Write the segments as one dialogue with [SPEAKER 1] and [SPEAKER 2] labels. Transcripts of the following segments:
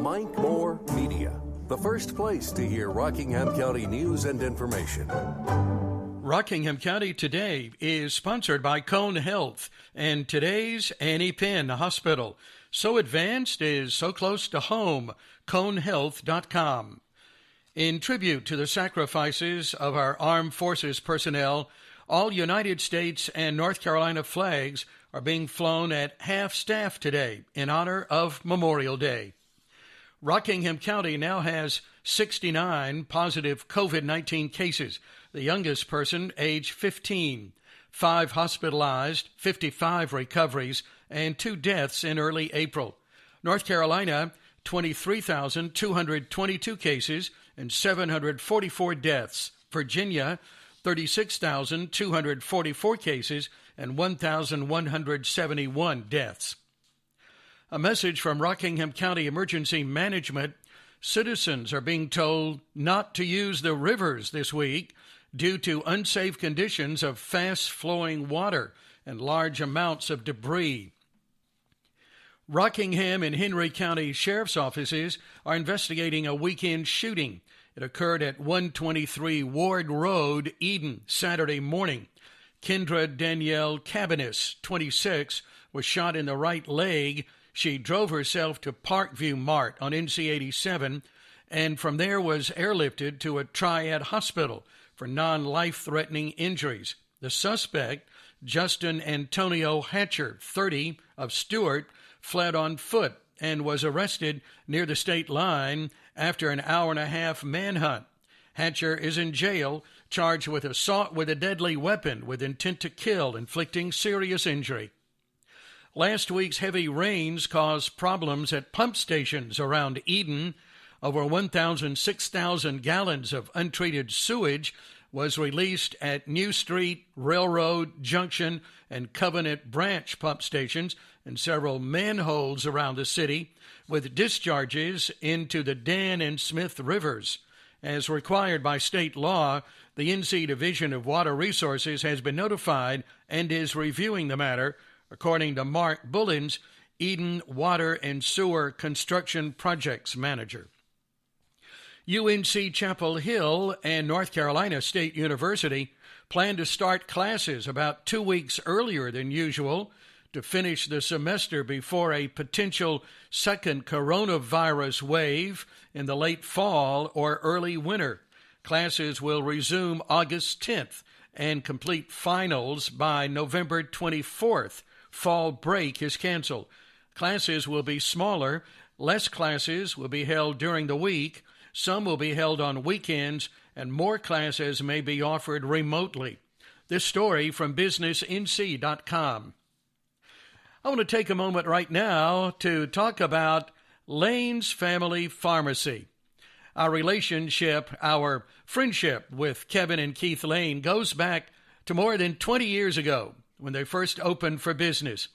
[SPEAKER 1] Mike Moore Media, the first place to hear Rockingham County news and information.
[SPEAKER 2] Rockingham County Today is sponsored by Cone Health and today's Annie Penn Hospital. So advanced is so close to home, conehealth.com. In tribute to the sacrifices of our armed forces personnel, all United States and North Carolina flags are being flown at half-staff today in honor of Memorial Day. Rockingham County now has 69 positive COVID-19 cases, the youngest person age 15, 5 hospitalized, 55 recoveries, and 2 deaths in early April. North Carolina, 23,222 cases and 744 deaths. Virginia, 36,244 cases and 1,171 deaths. A message from Rockingham County Emergency Management. Citizens are being told not to use the rivers this week due to unsafe conditions of fast-flowing water and large amounts of debris. Rockingham and Henry County Sheriff's offices are investigating a weekend shooting. It occurred at 123 Ward Road, Eden, Saturday morning. Kendra Danielle Cabanis, 26, was shot in the right leg. She drove herself to Parkview Mart on NC 87 and from there was airlifted to a Triad hospital for non-life-threatening injuries. The suspect, Justin Antonio Hatcher, 30, of Stuart, fled on foot and was arrested near the state line after an hour-and-a-half manhunt. Hatcher is in jail, charged with assault with a deadly weapon with intent to kill, inflicting serious injury. Last week's heavy rains caused problems at pump stations around Eden. Over 6,000 gallons of untreated sewage was released at New Street, Railroad, Junction, and Covenant Branch pump stations and several manholes around the city, with discharges into the Dan and Smith rivers. As required by state law, the NC Division of Water Resources has been notified and is reviewing the matter, according to Mark Bullins, Eden Water and Sewer Construction Projects Manager. UNC Chapel Hill and North Carolina State University plan to start classes about 2 weeks earlier than usual to finish the semester before a potential second coronavirus wave in the late fall or early winter. Classes will resume August 10th and complete finals by November 24th. Fall break is canceled. Classes will be smaller. Less classes will be held during the week. Some will be held on weekends, and more classes may be offered remotely. This story from businessnc.com. I want to take a moment right now to talk about Lane's Family Pharmacy. Our relationship, our friendship with Kevin and Keith Lane goes back to more than 20 years ago when they first opened for business.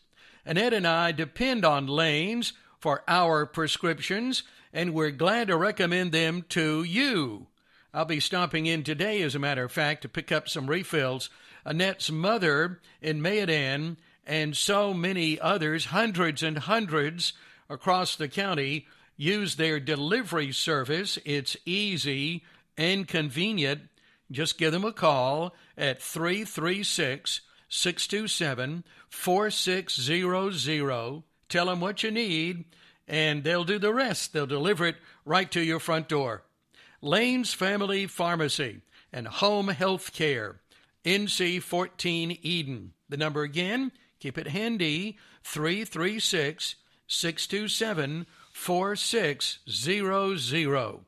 [SPEAKER 2] Annette and I depend on Lane's for our prescriptions, and we're glad to recommend them to you. I'll be stopping in today, as a matter of fact, to pick up some refills. Annette's mother in Mayodan and so many others, hundreds and hundreds across the county, use their delivery service. It's easy and convenient. Just give them a call at 336-627-4600. Tell them what you need, and they'll do the rest. They'll deliver it right to your front door. Lane's Family Pharmacy and Home Health Care, NC 14 Eden. The number again, keep it handy, 336-627-4600.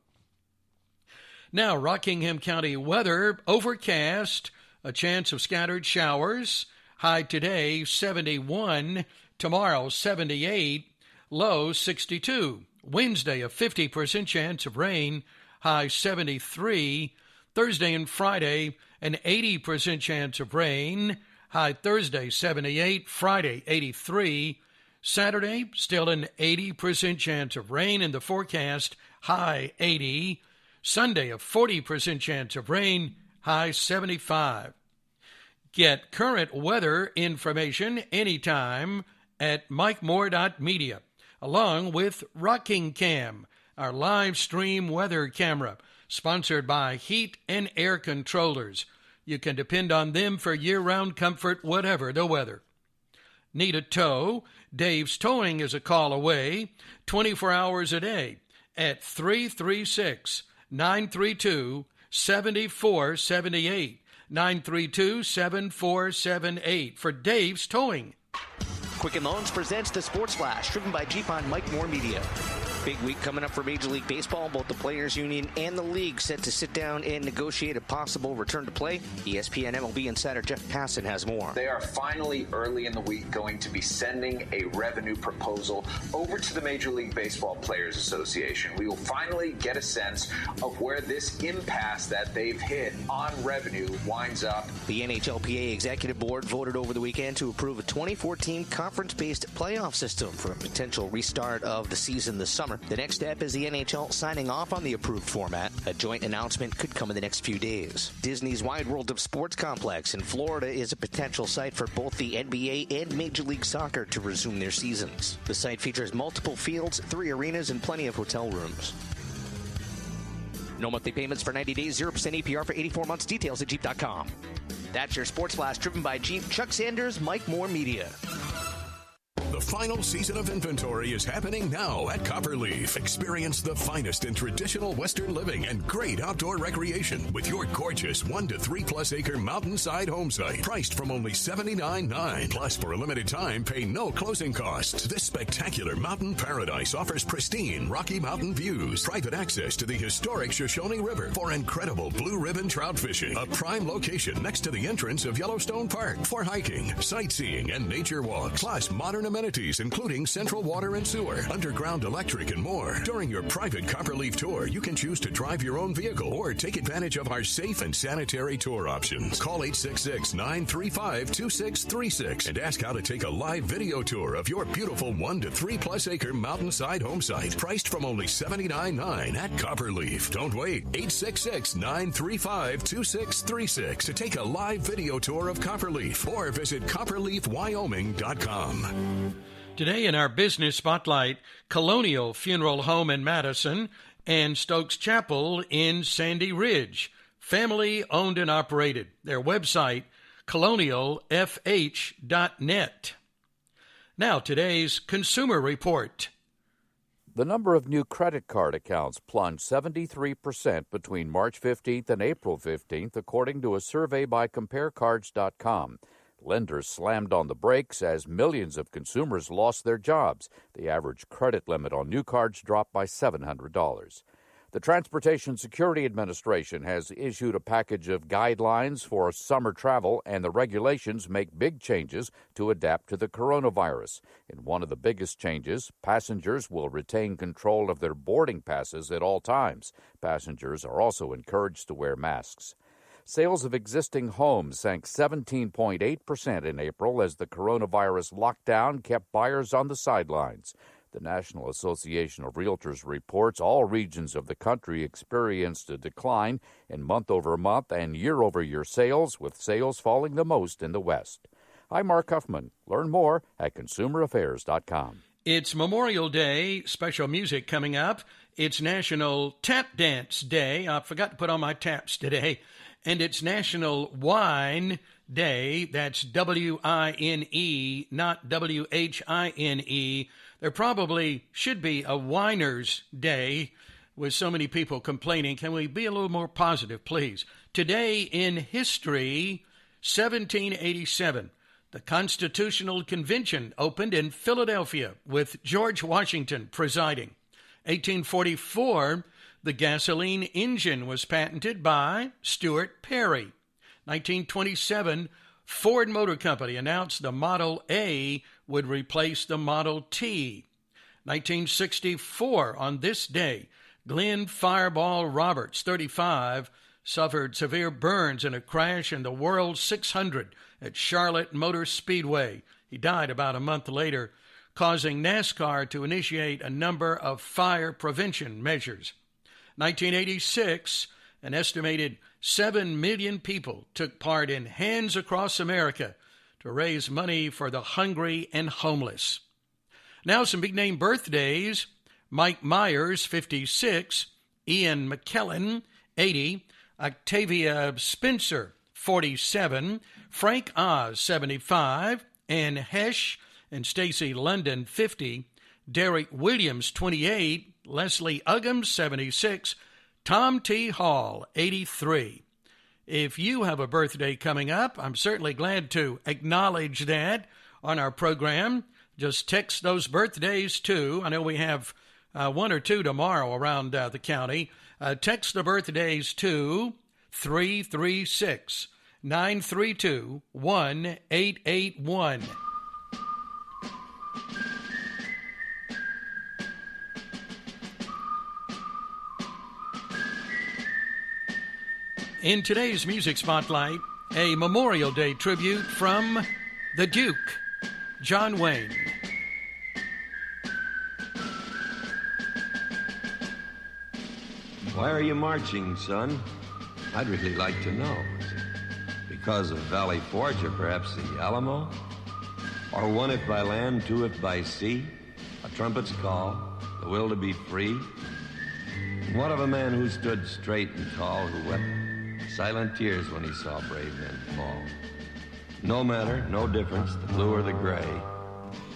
[SPEAKER 2] Now, Rockingham County weather, overcast, a chance of scattered showers. High today, 71. Tomorrow, 78. Low, 62. Wednesday, a 50% chance of rain. High, 73. Thursday and Friday, an 80% chance of rain. High Thursday, 78. Friday, 83. Saturday, still an 80% chance of rain in the forecast. High, 80. Sunday, a 40% chance of rain. High, 75. Get current weather information anytime at mikemore.media. along with Rockingham, our live stream weather camera, sponsored by Heat and Air Controllers. You can depend on them for year-round comfort, whatever the weather. Need a tow? Dave's Towing is a call away, 24 hours a day at 336-932-7478, 932-7478 for Dave's Towing.
[SPEAKER 3] Quicken Loans presents the Sports Flash, driven by Jeep on Mike Moore Media. Big week coming up for Major League Baseball. Both the Players Union and the league set to sit down and negotiate a possible return to play. ESPN MLB insider Jeff Passan has more.
[SPEAKER 4] They are finally early in the week going to be sending a revenue proposal over to the Major League Baseball Players Association. We will finally get a sense of where this impasse that they've hit on revenue winds up.
[SPEAKER 3] The NHLPA Executive Board voted over the weekend to approve a 2014 conference-based playoff system for a potential restart of the season this summer. The next step is the NHL signing off on the approved format. A joint announcement could come in the next few days. Disney's Wide World of Sports complex in Florida is a potential site for both the NBA and Major League Soccer to resume their seasons. The site features multiple fields, 3 arenas, and plenty of hotel rooms. No monthly payments for 90 days, 0% APR for 84 months. Details at Jeep.com. That's your Sports Flash, driven by Jeep. Chuck Sanders, Mike Moore Media.
[SPEAKER 5] The final season of inventory is happening now at Copperleaf. Experience the finest in traditional Western living and great outdoor recreation with your gorgeous 1 to 3 plus acre mountainside home site, priced from only $79.9. Plus, for a limited time, pay no closing costs. This spectacular mountain paradise offers pristine Rocky Mountain views, private access to the historic Shoshone River for incredible blue ribbon trout fishing, a prime location next to the entrance of Yellowstone Park for hiking, sightseeing, and nature walks, plus modern amenities including central water and sewer, underground electric, and more. During your private Copperleaf tour, you can choose to drive your own vehicle or take advantage of our safe and sanitary tour options. Call 866-935-2636 and ask how to take a live video tour of your beautiful 1 to 3 plus acre mountainside home site, priced from only $79.9 at Copperleaf. Don't wait. 866-935-2636 to take a live video tour of Copperleaf or visit copperleafwyoming.com.
[SPEAKER 2] Today in our business spotlight, Colonial Funeral Home in Madison and Stokes Chapel in Sandy Ridge, family owned and operated. Their website, colonialfh.net. Now today's Consumer Report.
[SPEAKER 6] The number of new credit card accounts plunged 73% between March 15th and April 15th, according to a survey by CompareCards.com. Lenders slammed on the brakes as millions of consumers lost their jobs. The average credit limit on new cards dropped by $700. The Transportation Security Administration has issued a package of guidelines for summer travel, and the regulations make big changes to adapt to the coronavirus. In one of the biggest changes, passengers will retain control of their boarding passes at all times. Passengers are also encouraged to wear masks. Sales of existing homes sank 17.8% in April as the coronavirus lockdown kept buyers on the sidelines. The National Association of Realtors reports all regions of the country experienced a decline in month-over-month and year-over-year sales, with sales falling the most in the West. I'm Mark Huffman. Learn more at consumeraffairs.com.
[SPEAKER 2] It's Memorial Day, special music coming up. It's National Tap Dance Day. I forgot to put on my taps today. And it's National Wine Day. That's W-I-N-E, not W-H-I-N-E. There probably should be a Winers Day with so many people complaining. Can we be a little more positive, please? Today in history, 1787, the Constitutional Convention opened in Philadelphia with George Washington presiding. 1844, the gasoline engine was patented by Stuart Perry. 1927, Ford Motor Company announced the Model A would replace the Model T. 1964, on this day, Glenn Fireball Roberts, 35, suffered severe burns in a crash in the World 600 at Charlotte Motor Speedway. He died about a month later, causing NASCAR to initiate a number of fire prevention measures. 1986, an estimated 7 million people took part in Hands Across America to raise money for the hungry and homeless. Now some big name birthdays. Mike Myers, 56. Ian McKellen, 80. Octavia Spencer, 47. Frank Oz, 75. Ann Hesh and Stacy London, 50. Derek Williams, 28. Leslie Uggams, 76. Tom T. Hall, 83. If you have a birthday coming up, I'm certainly glad to acknowledge that on our program. Just text those birthdays to, I know we have one or two tomorrow around the county. Text the birthdays to 336-932-1881. In today's Music Spotlight, a Memorial Day tribute from the Duke, John Wayne.
[SPEAKER 7] Why are you marching, son? I'd really like to know. Is it because of Valley Forge or perhaps the Alamo? Or one if by land, two if by sea? A trumpet's call, the will to be free? And what of a man who stood straight and tall, who wept silent tears when he saw brave men fall? No matter, no difference, the blue or the gray,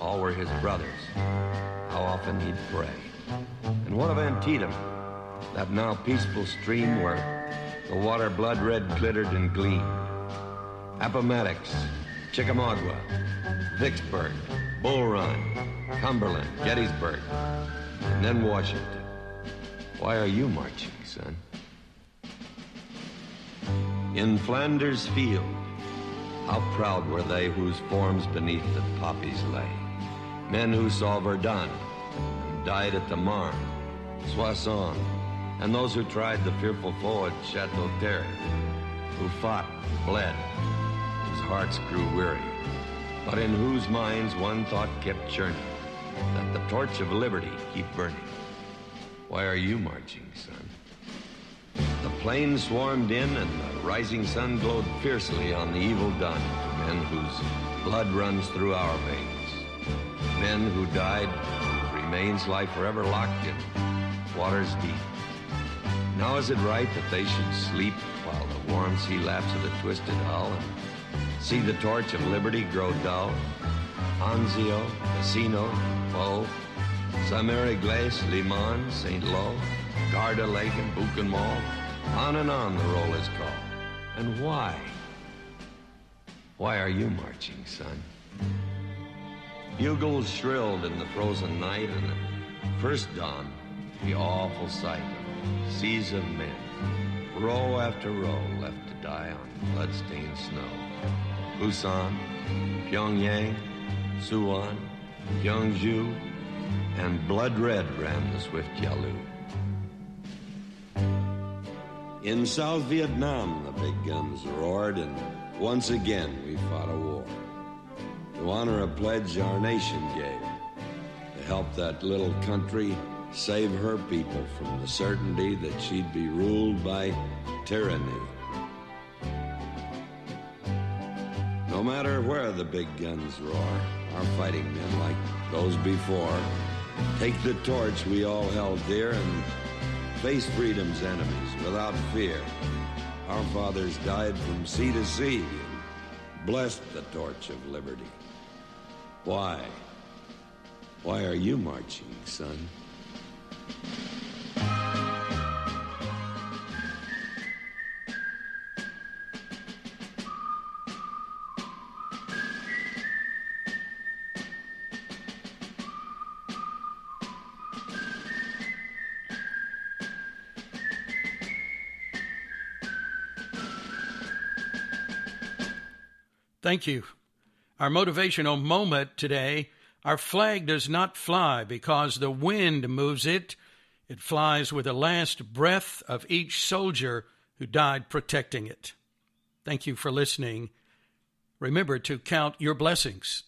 [SPEAKER 7] all were his brothers. How often he'd pray. And what of Antietam, that now peaceful stream where the water blood-red glittered and gleamed? Appomattox, Chickamauga, Vicksburg, Bull Run, Cumberland, Gettysburg, and then Washington. Why are you marching, son? In Flanders Field, how proud were they whose forms beneath the poppies lay. Men who saw Verdun and died at the Marne, Soissons, and those who tried the fearful foe at Chateau Thierry, who fought, bled, whose hearts grew weary, but in whose minds one thought kept churning, that the torch of liberty keep burning. Why are you marching, son? The plains swarmed in and the rising sun glowed fiercely on the evil done to men whose blood runs through our veins. Men who died, whose remains lie forever locked in waters deep. Now is it right that they should sleep while the warm sea laps of the twisted hull and see the torch of liberty grow dull? Anzio, Cassino, Pau, Saint-Mary-Glace, Limon, St. Lo, Garda Lake and Buchenwald, on and on the roll is called. And why? Why are you marching, son? Bugles shrilled in the frozen night, and at first dawn, the awful sight of seas of men, row after row left to die on blood-stained snow. Busan, Pyongyang, Suwon, Gyeongju, and blood-red ran the swift Yalu. In South Vietnam, the big guns roared, and once again we fought a war. To honor a pledge our nation gave, to help that little country save her people from the certainty that she'd be ruled by tyranny. No matter where the big guns roar, our fighting men, like those before, take the torch we all held dear and face freedom's enemies without fear. Our fathers died from sea to sea and blessed the torch of liberty. Why? Why are you marching, son?
[SPEAKER 2] Thank you. Our motivational moment today: our flag does not fly because the wind moves it. It flies with the last breath of each soldier who died protecting it. Thank you for listening. Remember to count your blessings.